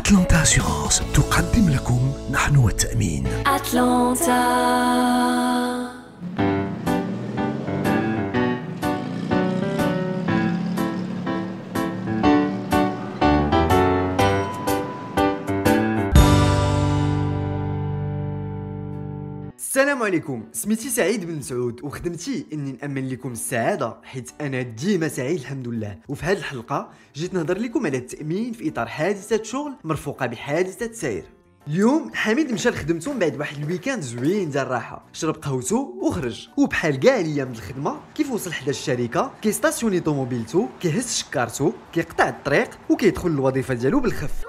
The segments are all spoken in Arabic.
أتلانتا أسيغونس تقدم لكم نحن والتأمين. أتلانتا. السلام عليكم، سميتي سعيد بن سعود وخدمتي اني نامن لكم السعاده حيت انا ديما سعيد الحمد لله. وفي هذه الحلقه جيت نهضر لكم على التامين في اطار حادثه شغل مرفوقه بحادثه سير. اليوم حميد مشى لخدمته من بعد واحد الويكاند زوين ديال الراحه، شرب قهوته وخرج، وبحال كاع الايام د الخدمه كيف وصل حدا الشركه كيستاسيوني طوموبيلته، كيهز شكارته، كيقطع الطريق وكيدخل للوظيفه ديالو بالخف.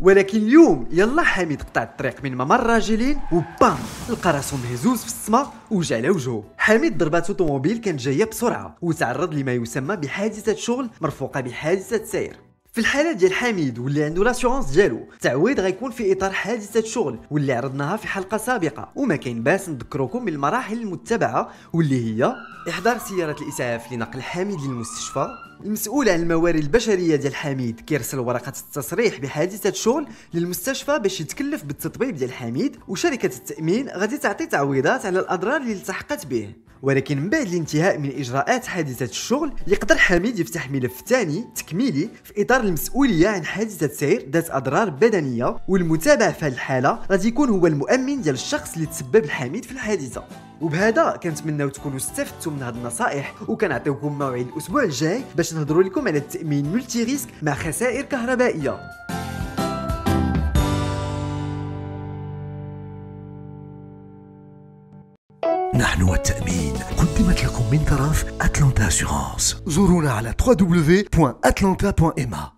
ولكن اليوم يلا حميد قطع الطريق من ممر راجلين وبام لقى راسو مهزوز في السماء وجا على وجهه. حميد ضرباتو طوموبيل كانت جايه بسرعه وتعرض لما يسمى بحادثه شغل مرفوقه بحادثه سير. في الحاله ديال حميد واللي عنده لاسيورونس ديالو التعويض غيكون في اطار حادثه شغل واللي عرضناها في حلقه سابقه، وما كاين باس نذكركم بالمراحل المتبعه واللي هي احضار سياره الاسعاف لنقل حميد للمستشفى، المسؤول عن الموارد البشريه ديال حميد كيرسل ورقه التصريح بحادثه شغل للمستشفى باش يتكلف بالتطبيب ديال حميد، وشركه التامين غادي تعطي تعويضات على الاضرار اللي التحقت به. ولكن من بعد الانتهاء من اجراءات حادثه الشغل يقدر حميد يفتح ملف ثاني تكميلي في اطار المسؤوليه عن حادثه سير ذات اضرار بدنيه، والمتابع في هذه الحاله غادي يكون هو المؤمن ديال الشخص اللي تسبب لحميد في الحادثه. وبهذا كنتمناو تكونوا استفدتوا من هذه النصائح، وكنعطيوكم موعد الاسبوع الجاي باش نهضروا لكم على التامين ملتي ريسك مع خسائر كهربائيه. نحن والتأمين قدمت لكم من طرف أتلانتا أسيغونس. زورونا على www.atlanta.ma.